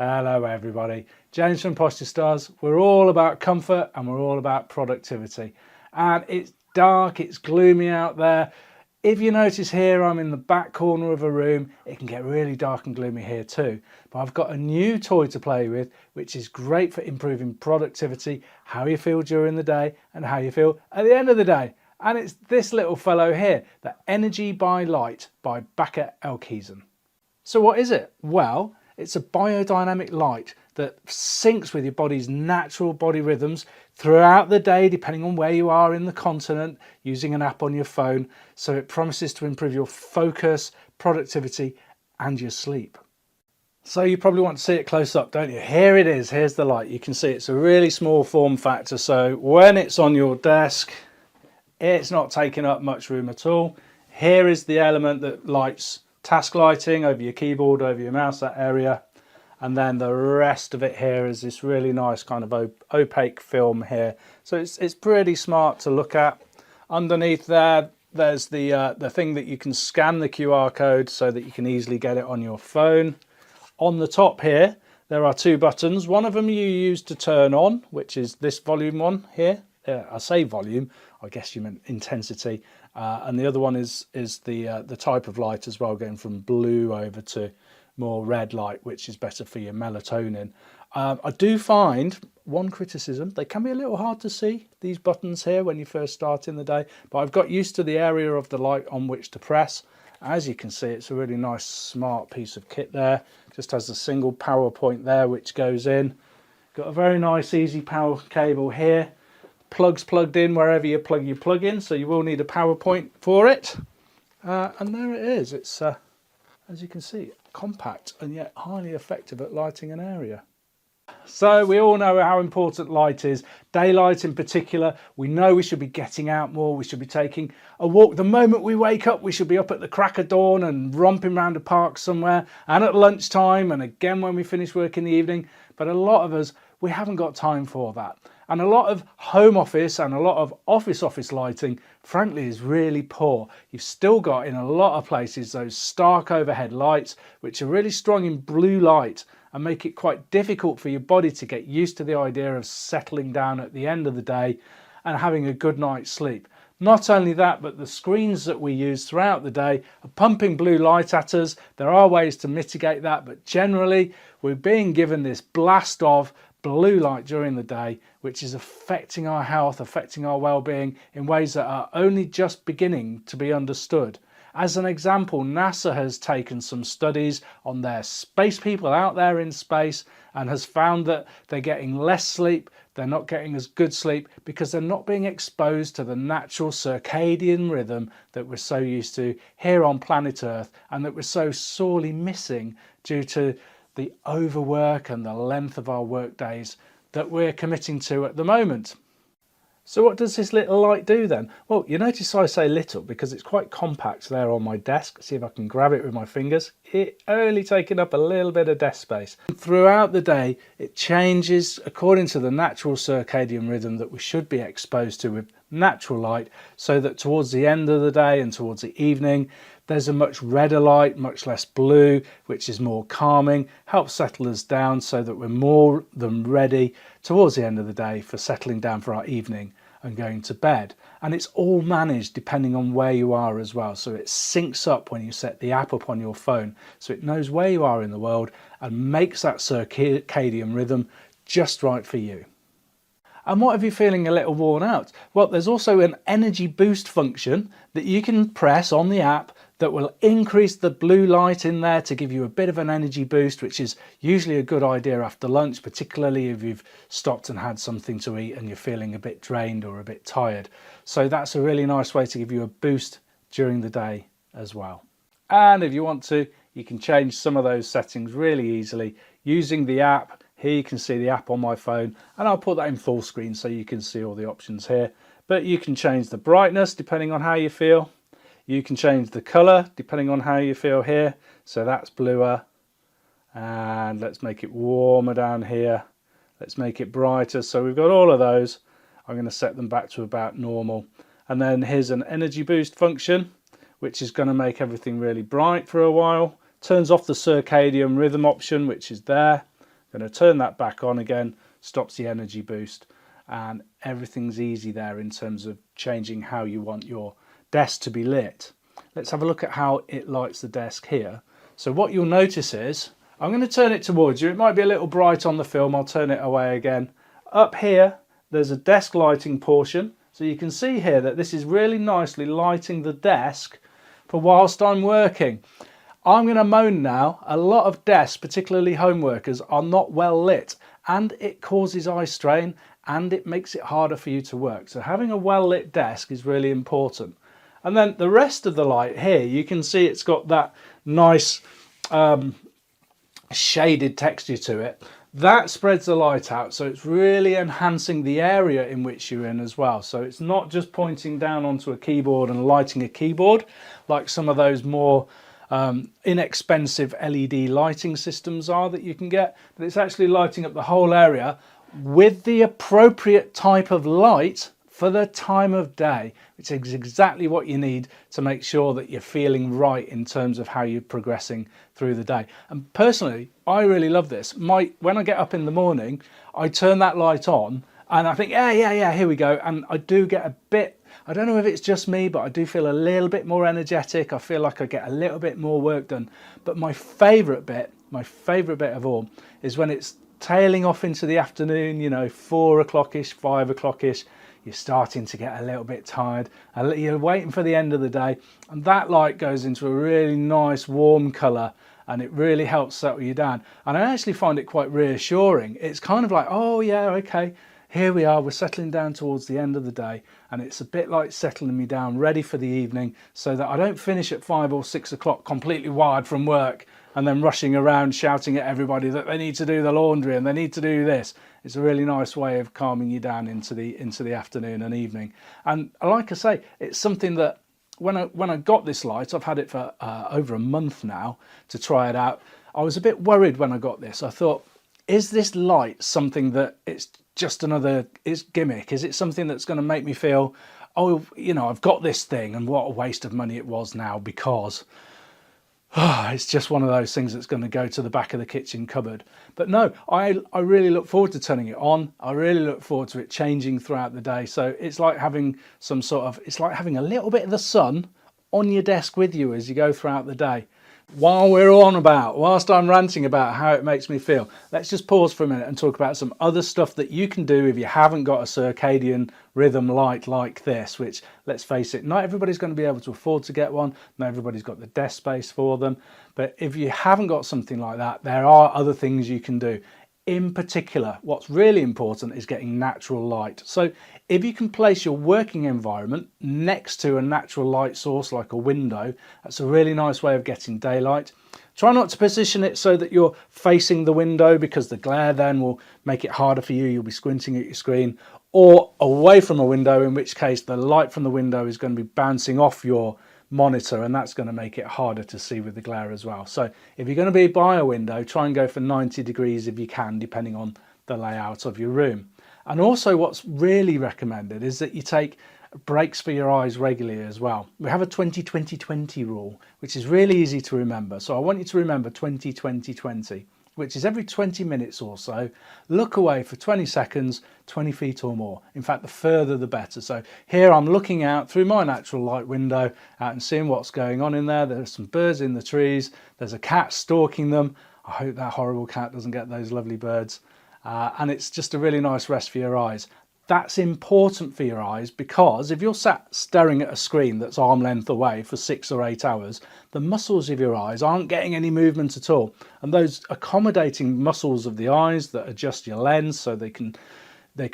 Hello everybody, James from Posture Stars. We're all about comfort and we're all about productivity. And it's dark, it's gloomy out there. If you notice here, I'm in the back corner of a room. It can get really dark and gloomy here too. But I've got a new toy to play with, which is great for improving productivity, how you feel during the day and how you feel at the end of the day. And it's this little fellow here, the EnergyByLight by Bakker Elkhuizen. So what is it? Well, it's a biodynamic light that syncs with your body's natural body rhythms throughout the day, depending on where you are in the continent, using an app on your phone. So it promises to improve your focus, productivity, and your sleep. So you probably want to see it close up, don't you? Here it is, here's the light. You can see it's a really small form factor. So when it's on your desk, it's not taking up much room at all. Here is the element that lights task lighting over your keyboard, over your mouse, that area, and then the rest of it here is this really nice kind of opaque film here. So it's pretty smart to look at. Underneath there's the thing that you can scan the QR code so that you can easily get it on your phone. On the top here there are two buttons. One of them you use to turn on, which is this volume one here. I say volume, I guess you meant intensity. And the other one is the type of light as well, going from blue over to more red light, which is better for your melatonin. I do find one criticism: they can be a little hard to see, these buttons here, when you first start in the day, but I've got used to the area of the light on which to press. As you can see, it's a really nice smart piece of kit there. Just has a single power point there which goes in. Got a very nice easy power cable here. Plugs plugged in wherever you plug your plug in, so you will need a power point for it. And there it is. It's as you can see, compact and yet highly effective at lighting an area. So we all know how important light is, daylight in particular. We know we should be getting out more, we should be taking a walk. The moment we wake up, we should be up at the crack of dawn and romping around a park somewhere, and at lunchtime, and again when we finish work in the evening. But a lot of us, we haven't got time for that. And a lot of home office and a lot of office lighting, frankly, is really poor. You've still got, in a lot of places, those stark overhead lights, which are really strong in blue light and make it quite difficult for your body to get used to the idea of settling down at the end of the day and having a good night's sleep. Not only that, but the screens that we use throughout the day are pumping blue light at us. There are ways to mitigate that, but generally we're being given this blast of blue light during the day, which is affecting our health, affecting our well-being in ways that are only just beginning to be understood. As an example, NASA has taken some studies on their space people out there in space and has found that they're getting less sleep, they're not getting as good sleep because they're not being exposed to the natural circadian rhythm that we're so used to here on planet Earth and that we're so sorely missing due to the overwork and the length of our work days that we're committing to at the moment. So what does this little light do then? Well, you notice I say little because it's quite compact there on my desk. See if I can grab it with my fingers. It only taking up a little bit of desk space. Throughout the day, it changes according to the natural circadian rhythm that we should be exposed to with natural light, so that towards the end of the day and towards the evening, there's a much redder light, much less blue, which is more calming, helps settle us down so that we're more than ready towards the end of the day for settling down for our evening and going to bed. And it's all managed depending on where you are as well. So it syncs up when you set the app up on your phone. So it knows where you are in the world and makes that circadian rhythm just right for you. And what if you're feeling a little worn out? Well, there's also an energy boost function that you can press on the app that will increase the blue light in there to give you a bit of an energy boost, which is usually a good idea after lunch, particularly if you've stopped and had something to eat and you're feeling a bit drained or a bit tired. So that's a really nice way to give you a boost during the day as well. And if you want to, you can change some of those settings really easily using the app. Here you can see the app on my phone, and I'll put that in full screen so you can see all the options here. But you can change the brightness depending on how you feel. You can change the colour depending on how you feel here. So that's bluer. And let's make it warmer down here. Let's make it brighter. So we've got all of those. I'm going to set them back to about normal. And then here's an energy boost function, which is going to make everything really bright for a while. Turns off the circadian rhythm option, which is there. I'm going to turn that back on again, stops the energy boost, and everything's easy there in terms of changing how you want your desk to be lit. Let's have a look at how it lights the desk here. So what you'll notice is, I'm going to turn it towards you. It might be a little bright on the film. I'll turn it away again. Up here, there's a desk lighting portion. So you can see here that this is really nicely lighting the desk for whilst I'm working. I'm going to moan now, a lot of desks, particularly home workers, are not well lit, and it causes eye strain and it makes it harder for you to work. So having a well lit desk is really important. And then the rest of the light here, you can see it's got that nice shaded texture to it. That spreads the light out, so it's really enhancing the area in which you're in as well. So it's not just pointing down onto a keyboard and lighting a keyboard like some of those more inexpensive LED lighting systems are that you can get, but it's actually lighting up the whole area with the appropriate type of light for the time of day, which is exactly what you need to make sure that you're feeling right in terms of how you're progressing through the day. And personally, I really love this. When I get up in the morning, I turn that light on and I think, yeah, here we go. And I do get a bit, I don't know if it's just me, but I do feel a little bit more energetic. I feel like I get a little bit more work done. But my favourite bit of all is when it's tailing off into the afternoon, you know, 4 o'clock-ish, 5 o'clock-ish, you're starting to get a little bit tired, and you're waiting for the end of the day, and that light goes into a really nice warm colour, and it really helps settle you down. And I actually find it quite reassuring. It's kind of like, oh yeah, okay, here we are, we're settling down towards the end of the day, and it's a bit like settling me down, ready for the evening, so that I don't finish at 5 or 6 o'clock completely wired from work and then rushing around shouting at everybody that they need to do the laundry and they need to do this. It's a really nice way of calming you down into the afternoon and evening. And like I say, it's something that when I got this light, I've had it for over a month now to try it out. I was a bit worried when I got this. I thought, is this light something that it's just another gimmick? Is it something that's going to make me feel, oh, you know, I've got this thing and what a waste of money it was now because it's just one of those things that's going to go to the back of the kitchen cupboard. But no, I really look forward to turning it on. I really look forward to it changing throughout the day. So it's like having it's like having a little bit of the sun on your desk with you as you go throughout the day. Whilst I'm ranting about how it makes me feel, let's just pause for a minute and talk about some other stuff that you can do if you haven't got a circadian rhythm light like this, which, let's face it, not everybody's going to be able to afford to get one. Not everybody's got the desk space for them. But if you haven't got something like that, there are other things you can do. In particular, what's really important is getting natural light. So if you can place your working environment next to a natural light source like a window, that's a really nice way of getting daylight. Try not to position it so that you're facing the window, because the glare then will make it harder for you. You'll be squinting at your screen, or away from a window, in which case the light from the window is going to be bouncing off your monitor, and that's going to make it harder to see with the glare as well. So if you're going to be by a window, try and go for 90 degrees if you can, depending on the layout of your room. And also what's really recommended is that you take breaks for your eyes regularly as well. We have a 20-20-20 rule, which is really easy to remember. So I want you to remember 20-20-20, which is every 20 minutes or so, look away for 20 seconds, 20 feet or more. In fact, the further the better. So here I'm looking out through my natural light window out and seeing what's going on in there. There's some birds in the trees. There's a cat stalking them. I hope that horrible cat doesn't get those lovely birds. And it's just a really nice rest for your eyes. That's important for your eyes, because if you're sat staring at a screen that's arm length away for 6 or 8 hours, the muscles of your eyes aren't getting any movement at all. And those accommodating muscles of the eyes that adjust your lens so they can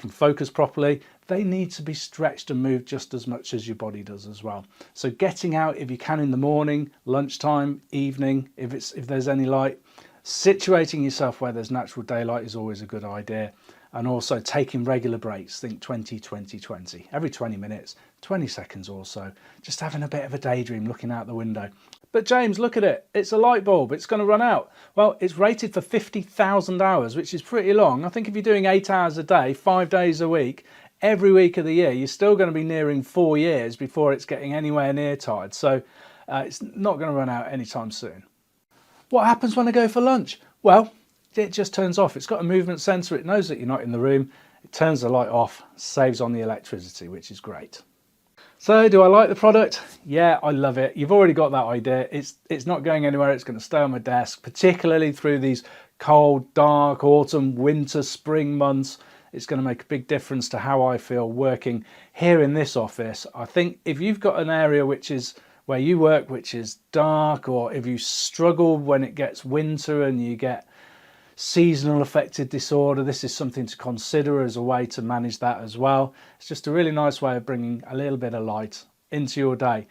focus properly, they need to be stretched and moved just as much as your body does as well. So getting out if you can in the morning, lunchtime, evening, if there's any light, situating yourself where there's natural daylight is always a good idea. And also taking regular breaks, think 20-20-20, every 20 minutes, 20 seconds or so, just having a bit of a daydream looking out the window. But James, look at it, it's a light bulb, it's going to run out. Well, it's rated for 50,000 hours, which is pretty long. I think if you're doing 8 hours a day, 5 days a week, every week of the year, you're still going to be nearing 4 years before it's getting anywhere near tired. So it's not going to run out anytime soon. What happens when I go for lunch? Well, it just turns off. It's got a movement sensor. It knows that you're not in the room. It turns the light off, saves on the electricity, which is great. So do I like the product? Yeah, I love it. You've already got that idea. It's not going anywhere. It's going to stay on my desk, particularly through these cold, dark autumn, winter, spring months. It's going to make a big difference to how I feel working here in this office. I think if you've got an area which is where you work, which is dark, or if you struggle when it gets winter and you get seasonal affective disorder, this is something to consider as a way to manage that as well. It's just a really nice way of bringing a little bit of light into your day.